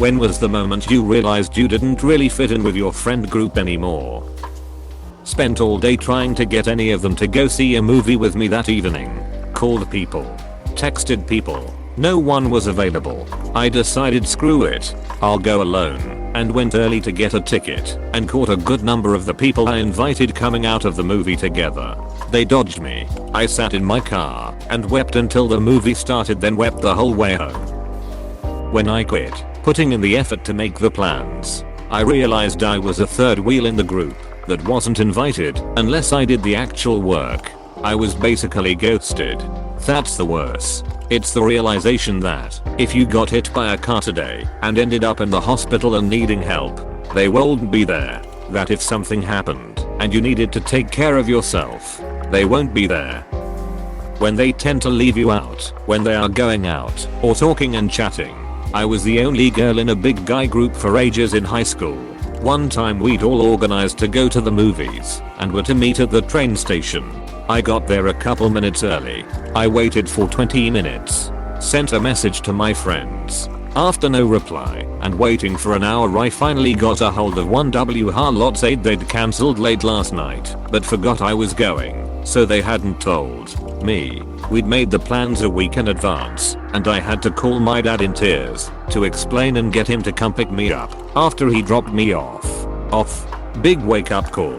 When was the moment you realized you didn't really fit in with your friend group anymore? Spent all day trying to get any of them to go see a movie with me that evening. Called people. Texted people. No one was available. I decided screw it. I'll go alone, and went early to get a ticket and caught a good number of the people I invited coming out of the movie together. They dodged me. I sat in my car and wept until the movie started, then wept the whole way home. When I quit, putting in the effort to make the plans, I realized I was a third wheel in the group that wasn't invited unless I did the actual work. I was basically ghosted. That's the worst. It's the realization that if you got hit by a car today and ended up in the hospital and needing help, they won't be there. That if something happened and you needed to take care of yourself, they won't be there. When they tend to leave you out when they are going out or talking and chatting. I was the only girl in a big guy group for ages in high school. One time we'd all organized to go to the movies and were to meet at the train station. I got there a couple minutes early. I waited for 20 minutes. Sent a message to my friends. After no reply and waiting for an hour, I finally got a hold of one wh said they'd cancelled late last night but forgot I was going, so they hadn't told me. We'd made the plans a week in advance and I had to call my dad in tears to explain and get him to come pick me up after he dropped me off. Big wake up call.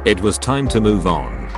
It was time to move on.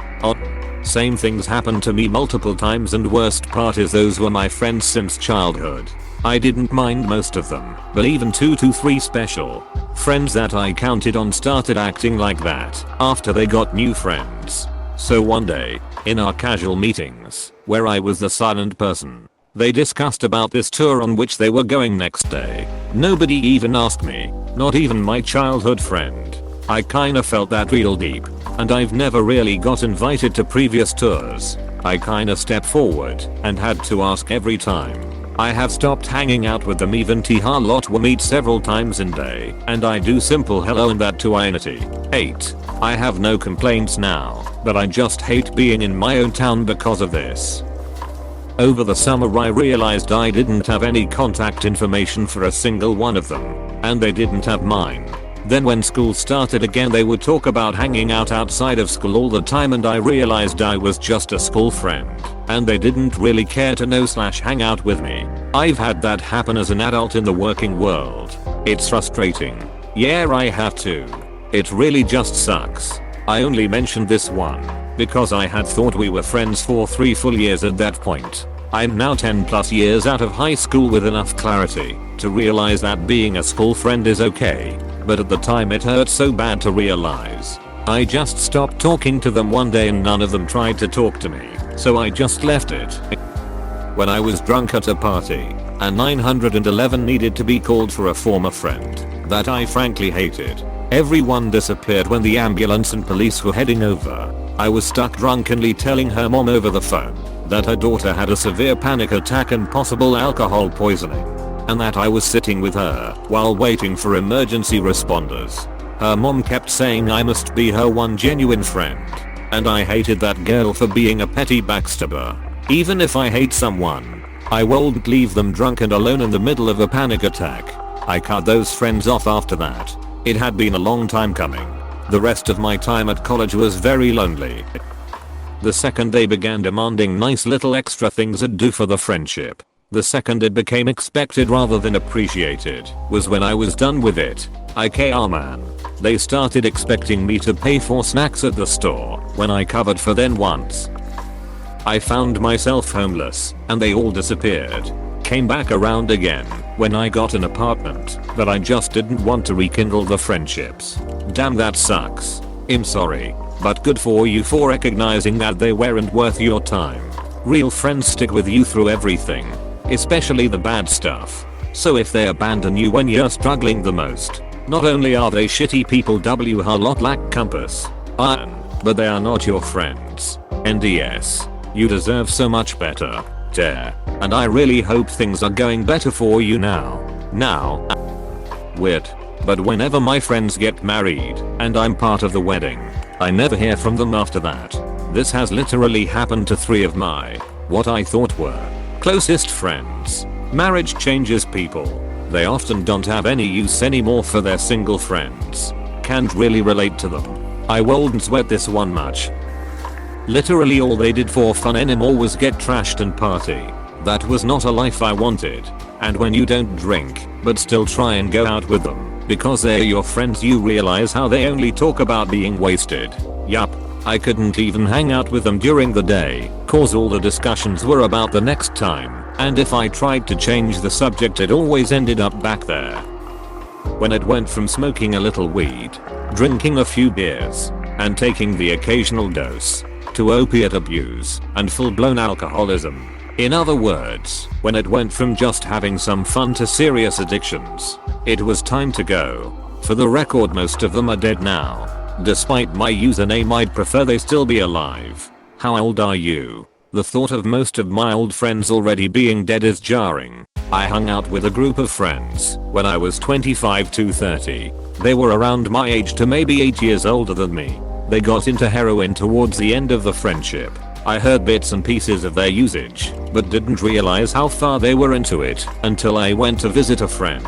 Same things happened to me multiple times, and worst part is those were my friends since childhood. I didn't mind most of them, but even 2 to 3 special friends that I counted on started acting like that after they got new friends. So one day, in our casual meetings, where I was the silent person, they discussed about this tour on which they were going next day. Nobody even asked me, not even my childhood friend. I kinda felt that real deep, and I've never really got invited to previous tours. I kinda stepped forward and had to ask every time. I have stopped hanging out with them even we meet several times in day, and I do simple hello and that to Ainity. 8. I have no complaints now, but I just hate being in my own town because of this. Over the summer I realized I didn't have any contact information for a single one of them, and they didn't have mine. Then when school started again they would talk about hanging out outside of school all the time, and I realized I was just a school friend and they didn't really care to know/hang out with me. I've had that happen as an adult in the working world. It's frustrating. Yeah, I have to. It really just sucks. I only mentioned this one because I had thought we were friends for 3 full years at that point. I'm now 10 plus years out of high school with enough clarity to realize that being a school friend is okay, but at the time it hurt so bad to realize. I just stopped talking to them one day and none of them tried to talk to me, so I just left it. When I was drunk at a party, a 911 needed to be called for a former friend that I frankly hated. Everyone disappeared when the ambulance and police were heading over. I was stuck drunkenly telling her mom over the phone that her daughter had a severe panic attack and possible alcohol poisoning, and that I was sitting with her while waiting for emergency responders. Her mom kept saying I must be her one genuine friend, and I hated that girl for being a petty backstabber. Even if I hate someone, I won't leave them drunk and alone in the middle of a panic attack. I cut those friends off after that. It had been a long time coming. The rest of my time at college was very lonely. The second they began demanding nice little extra things I'd do for the friendship, the second it became expected rather than appreciated, was when I was done with it. Man. They started expecting me to pay for snacks at the store when I covered for them once. I found myself homeless and they all disappeared. Came back around again when I got an apartment, but I just didn't want to rekindle the friendships. Damn, that sucks. I'm sorry, but good for you for recognizing that they weren't worth your time. Real friends stick with you through everything, especially the bad stuff. So if they abandon you when you're struggling the most, not only are they shitty people lack compass, but they are not your friends. NDS. You deserve so much better. Dare. And I really hope things are going better for you now. Weird. But whenever my friends get married and I'm part of the wedding, I never hear from them after that. This has literally happened to 3 of my, what I thought were, closest friends. Marriage changes people. They often don't have any use anymore for their single friends. Can't really relate to them. I wouldn't sweat this one much. Literally all they did for fun anymore was get trashed and party. That was not a life I wanted. And when you don't drink, but still try and go out with them, because they're your friends, you realize how they only talk about being wasted. Yup. I couldn't even hang out with them during the day, cause all the discussions were about the next time, and if I tried to change the subject it always ended up back there. When it went from smoking a little weed, drinking a few beers, and taking the occasional dose, to opiate abuse and full-blown alcoholism. In other words, when it went from just having some fun to serious addictions, it was time to go. For the record, most of them are dead now. Despite my username, I'd prefer they still be alive. How old are you? The thought of most of my old friends already being dead is jarring. I hung out with a group of friends when I was 25 to 30. They were around my age to maybe 8 years older than me. They got into heroin towards the end of the friendship. I heard bits and pieces of their usage, but didn't realize how far they were into it until I went to visit a friend.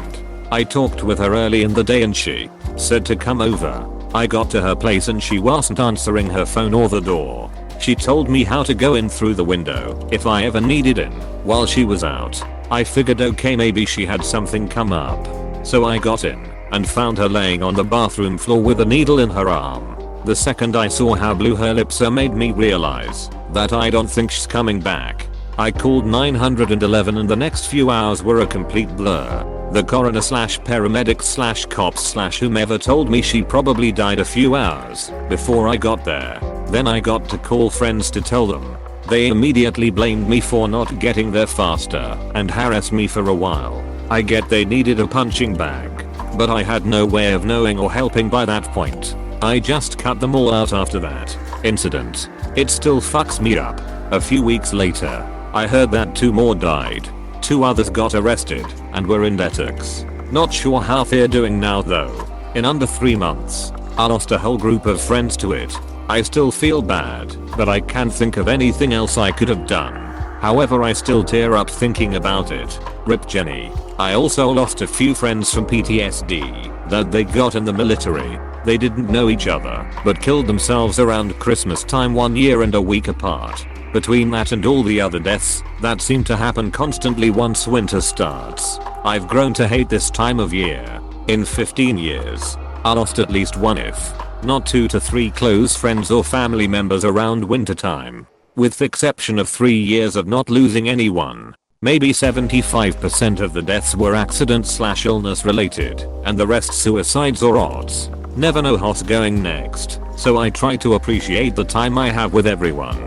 I talked with her early in the day and she said to come over. I got to her place and she wasn't answering her phone or the door. She told me how to go in through the window if I ever needed in while she was out. I figured okay, maybe she had something come up. So I got in and found her laying on the bathroom floor with a needle in her arm. The second I saw how blue her lips are made me realize that I don't think she's coming back. I called 911 and the next few hours were a complete blur. The coroner slash paramedics slash cops slash whomever told me she probably died a few hours before I got there. Then I got to call friends to tell them. They immediately blamed me for not getting there faster and harassed me for a while. I get they needed a punching bag, but I had no way of knowing or helping by that point. I just cut them all out after that incident. It still fucks me up. A few weeks later, I heard that 2 more died. 2 others got arrested and were in detox. Not sure how they're doing now though. In under 3 months, I lost a whole group of friends to it. I still feel bad, but I can't think of anything else I could have done. However, I still tear up thinking about it. Rip Jenny. I also lost a few friends from PTSD that they got in the military. They didn't know each other, but killed themselves around Christmas time 1 year and a week apart. Between that and all the other deaths that seem to happen constantly once winter starts, I've grown to hate this time of year. In 15 years, I lost at least 1 if not 2 to 3 close friends or family members around wintertime. With the exception of 3 years of not losing anyone, maybe 75% of the deaths were accident/illness related, and the rest suicides or odds. Never know what's going next, so I try to appreciate the time I have with everyone.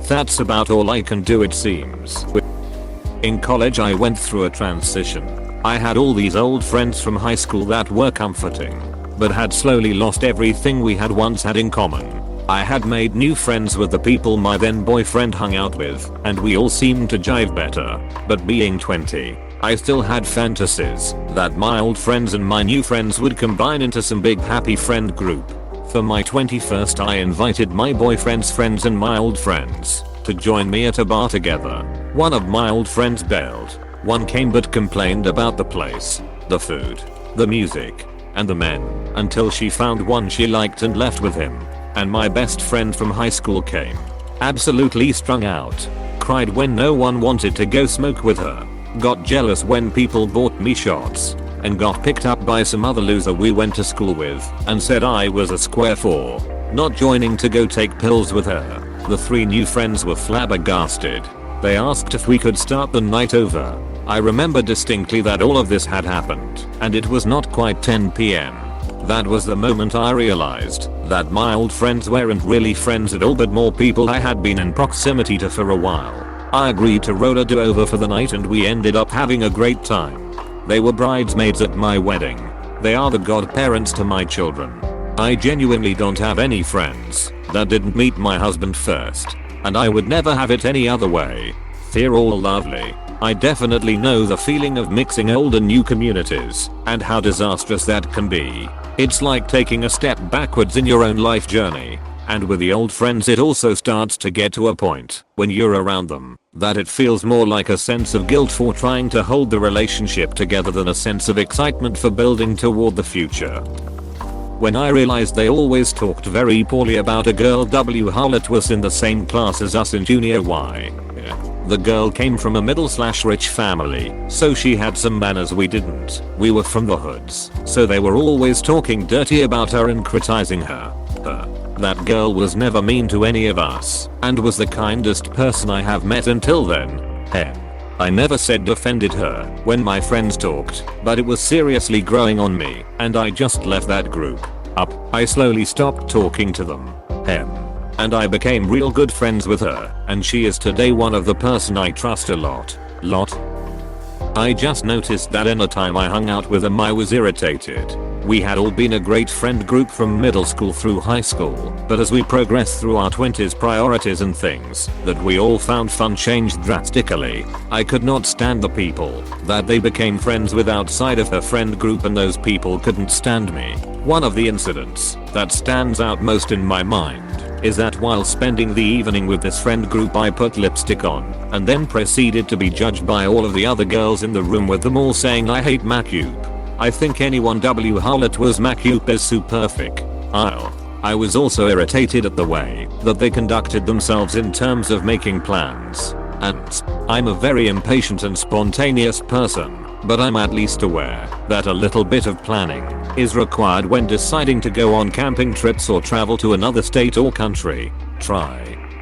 That's about all I can do, it seems. In college I went through a transition. I had all these old friends from high school that were comforting, but had slowly lost everything we had once had in common. I had made new friends with the people my then boyfriend hung out with, and we all seemed to jive better. But being 20, I still had fantasies that my old friends and my new friends would combine into some big happy friend group. For my 21st, I invited my boyfriend's friends and my old friends to join me at a bar together. One of my old friends bailed. One came but complained about the place, the food, the music, and the men, until she found one she liked and left with him. And my best friend from high school came. Absolutely strung out. Cried when no one wanted to go smoke with her. Got jealous when people bought me shots. And got picked up by some other loser we went to school with and said I was a square for not joining to go take pills with her. The 3 new friends were flabbergasted. They asked if we could start the night over. I remember distinctly that all of this had happened and it was not quite 10 PM. That was the moment I realized that my old friends weren't really friends at all, but more people I had been in proximity to for a while. I agreed to roll a do-over for the night and we ended up having a great time. They were bridesmaids at my wedding. They are the godparents to my children. I genuinely don't have any friends that didn't meet my husband first, and I would never have it any other way. They're all lovely. I definitely know the feeling of mixing old and new communities and how disastrous that can be. It's like taking a step backwards in your own life journey. And with the old friends it also starts to get to a point when you're around them that it feels more like a sense of guilt for trying to hold the relationship together than a sense of excitement for building toward the future. When I realized they always talked very poorly about a girl Harlot was in the same class as us in junior Y. The girl came from a middle/rich family, so she had some manners we didn't. We were from the hoods, so they were always talking dirty about her and criticizing her. That girl was never mean to any of us, and was the kindest person I have met until then. I never said defended her when my friends talked, but it was seriously growing on me, and I just left that group. I slowly stopped talking to them. And I became real good friends with her, and she is today one of the person I trust a lot. I just noticed that anytime I hung out with them I was irritated. We had all been a great friend group from middle school through high school, but as we progressed through our 20s, priorities and things that we all found fun changed drastically. I could not stand the people that they became friends with outside of her friend group, and those people couldn't stand me. One of the incidents that stands out most in my mind is that while spending the evening with this friend group I put lipstick on and then proceeded to be judged by all of the other girls in the room, with them all saying I hate makeup. I think anyone Harlot was makeup is super perfect. I was also irritated at the way that they conducted themselves in terms of making plans. And I'm a very impatient and spontaneous person, but I'm at least aware that a little bit of planning is required when deciding to go on camping trips or travel to another state or country.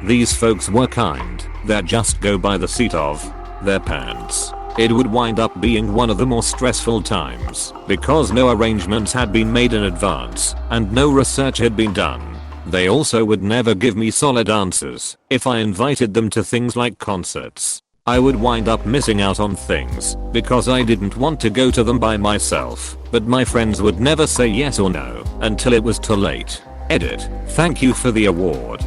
These folks were kind that just go by the seat of their pants. It would wind up being one of the more stressful times because no arrangements had been made in advance and no research had been done. They also would never give me solid answers if I invited them to things like concerts. I would wind up missing out on things because I didn't want to go to them by myself, but my friends would never say yes or no until it was too late. Edit. Thank you for the award.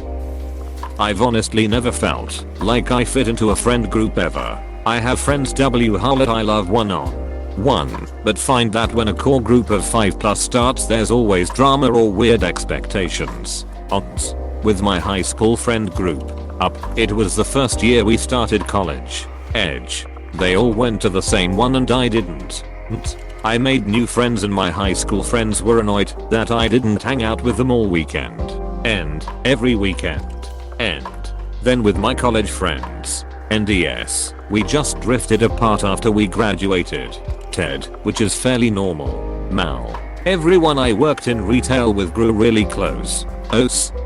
I've honestly never felt like I fit into a friend group ever. I have friends Harlot I love one-on-one, but find that when a core group of 5+ starts there's always drama or weird expectations. With my high school friend group, it was the first year we started college. They all went to the same one and I didn't. I made new friends and my high school friends were annoyed that I didn't hang out with them all weekend. And every weekend. And then with my college friends. NDS, we just drifted apart after we graduated. Which is fairly normal. Everyone I worked in retail with grew really close.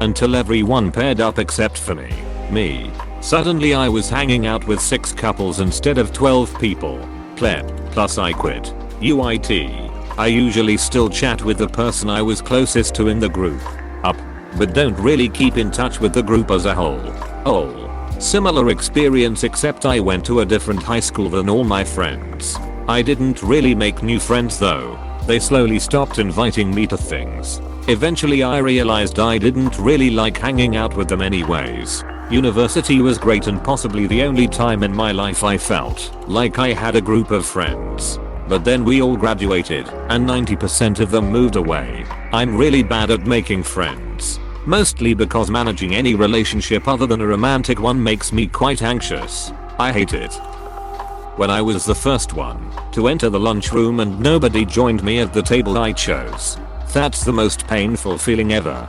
Until everyone paired up except for me. Suddenly I was hanging out with 6 couples instead of 12 people. Plus I quit. UIT. I usually still chat with the person I was closest to in the group. But don't really keep in touch with the group as a whole. Similar experience except I went to a different high school than all my friends. I didn't really make new friends though. They slowly stopped inviting me to things. Eventually I realized I didn't really like hanging out with them anyways. University was great and possibly the only time in my life I felt like I had a group of friends. But then we all graduated and 90% of them moved away. I'm really bad at making friends. Mostly because managing any relationship other than a romantic one makes me quite anxious. I hate it. When I was the first one to enter the lunchroom and nobody joined me at the table I chose. That's the most painful feeling ever.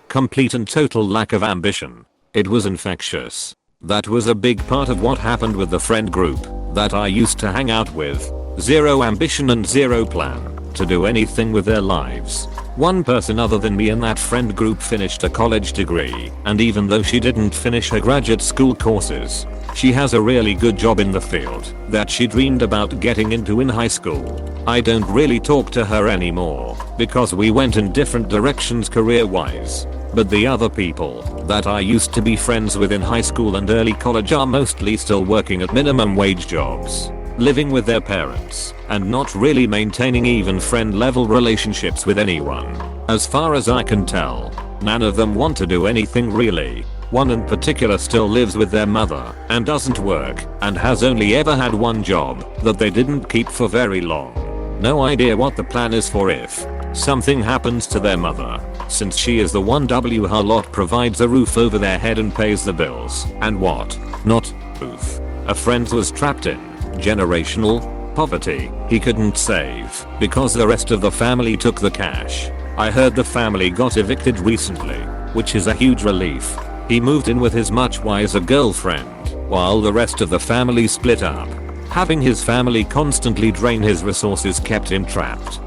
Complete and total lack of ambition. It was infectious. That was a big part of what happened with the friend group that I used to hang out with. Zero ambition and zero plan to do anything with their lives. One person other than me in that friend group finished a college degree, and even though she didn't finish her graduate school courses, she has a really good job in the field that she dreamed about getting into in high school. I don't really talk to her anymore because we went in different directions career-wise. But the other people that I used to be friends with in high school and early college are mostly still working at minimum wage jobs, living with their parents, and not really maintaining even friend level relationships with anyone. As far as I can tell, none of them want to do anything really. One in particular still lives with their mother and doesn't work and has only ever had one job that they didn't keep for very long. No idea what the plan is for if something happens to their mother, since she is the one Harlot provides a roof over their head and pays the bills and what not. Oof. A friend was trapped in generational poverty he couldn't save because the rest of the family took the cash. I heard the family got evicted recently, which is a huge relief. He moved in with his much wiser girlfriend, while the rest of the family split up. Having his family constantly drain his resources kept him trapped.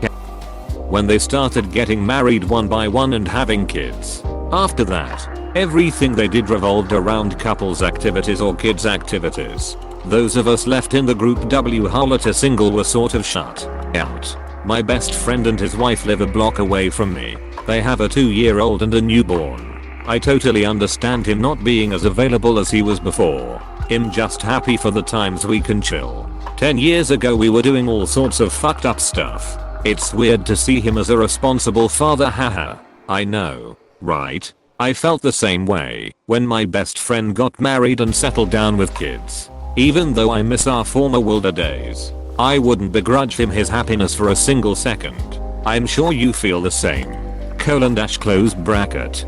When they started getting married one by one and having kids, after that, everything they did revolved around couples activities or kids activities. Those of us left in the group W Harlot single were sort of shut out. My best friend and his wife live a block away from me. They have a 2-year-old and a newborn. I totally understand him not being as available as he was before. I'm just happy for the times we can chill. 10 years ago we were doing all sorts of fucked up stuff. It's weird to see him as a responsible father, haha. I know, right? I felt the same way when my best friend got married and settled down with kids. Even though I miss our former wilder days, I wouldn't begrudge him his happiness for a single second. I'm sure you feel the same. Close bracket.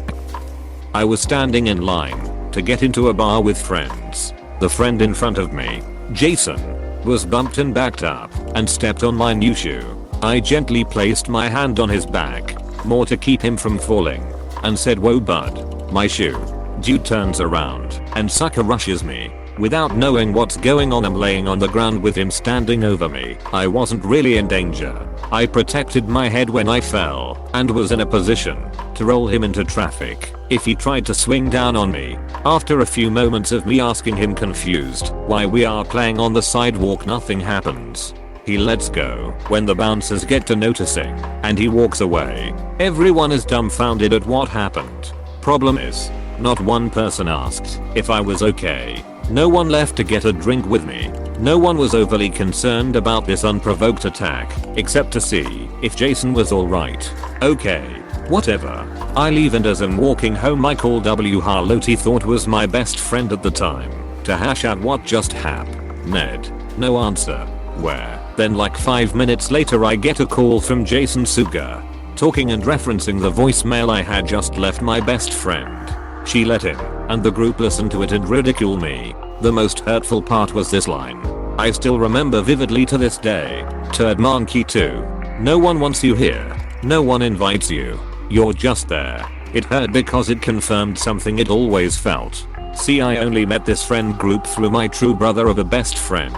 I was standing in line to get into a bar with friends. The friend in front of me, Jason, was bumped and backed up and stepped on my new shoe. I gently placed my hand on his back, more to keep him from falling, and said, "Whoa bud, my shoe." Dude turns around and sucker rushes me. Without knowing what's going on, I'm laying on the ground with him standing over me. I wasn't really in danger. I protected my head when I fell and was in a position to roll him into traffic if he tried to swing down on me. After a few moments of me asking him confused why we are playing on the sidewalk, nothing happens. He lets go when the bouncers get to noticing and he walks away. Everyone is dumbfounded at what happened. Problem is, not one person asked if I was okay. No one left to get a drink with me. No one was overly concerned about this unprovoked attack, except to see if Jason was alright. Okay, whatever. I leave, and as I'm walking home I call W Harlot, he thought was my best friend at the time, to hash out what just happened. No answer. Where? Then like 5 minutes later I get a call from Jason Suga, talking and referencing the voicemail I had just left my best friend. She let him and the group listen to it and ridicule me. The most hurtful part was this line. I still remember vividly to this day. Turd monkey 2. No one wants you here. No one invites you. You're just there. It hurt because it confirmed something it always felt. See, I only met this friend group through my true brother of a best friend.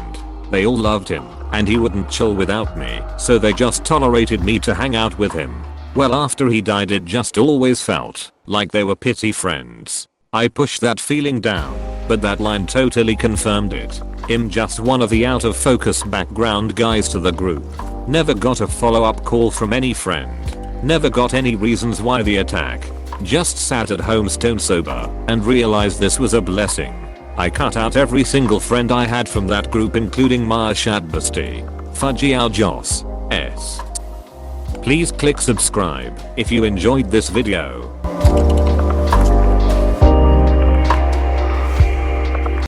They all loved him, and he wouldn't chill without me, so they just tolerated me to hang out with him. Well, after he died it just always felt like they were pity friends. I pushed that feeling down, but that line totally confirmed it. I'm just one of the out of focus background guys to the group. Never got a follow-up call from any friend. Never got any reasons why the attack. Just sat at home stone sober and realized this was a blessing. I cut out every single friend I had from that group, including Maya Shadbasti, Fudgy Al Joss, S. Please click subscribe if you enjoyed this video.